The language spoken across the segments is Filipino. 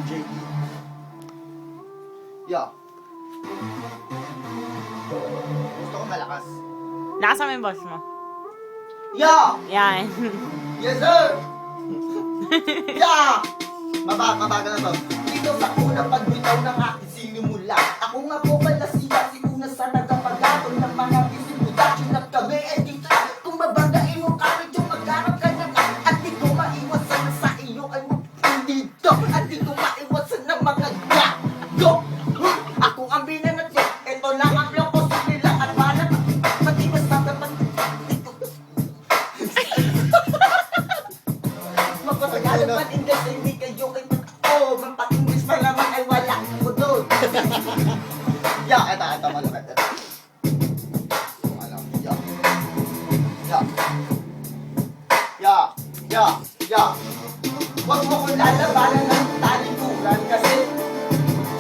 JD. Yeah. Gusto ko malakas. Lakas mo yung boss mo. Yeah! Yan. Yes, sir! Yeah! Mabagal na to. Dito sa unang pagbitaw ng aking sinimula. Ako nga po pala si una sa nagapaglatol ng mga busy production na kami ay dito. Kung mabagain mo kami yung magharap ka na at di ko maiwasan na sa iyo ay dito. At di ko maiwasan na mga gago. Ako ang binanat ko. Ito lang ang blog ko sa nila at banat. Pati basta dapat Mapapagalo man English, hindi kayo kay oh, mapa-English pa naman ay wala ko doon. Yeah, ito, malapit. Yeah. Huwag mo kong lalabanan ng talikuran kasi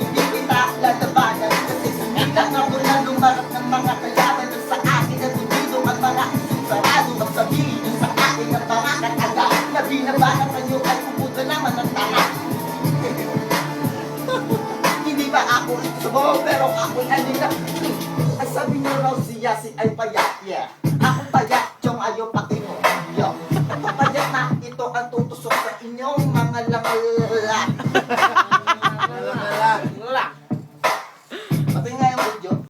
hindi kita lalabanan kasi hindi lang ako na lumarap ng mga kalaban na sa akin at tumido ang mga isang sarado magsabihin nyo sa akin ang mga kataga na binabanang kanyo ay pupunta naman ng tanga. Hindi ba ako ito pero ako'y halina. Ay sabi niyo raw siya si ay payat, yeah. Ako payat, yung ayaw pati mo, yo. Ako payat na ito ang tutusok sa inyong mga langal.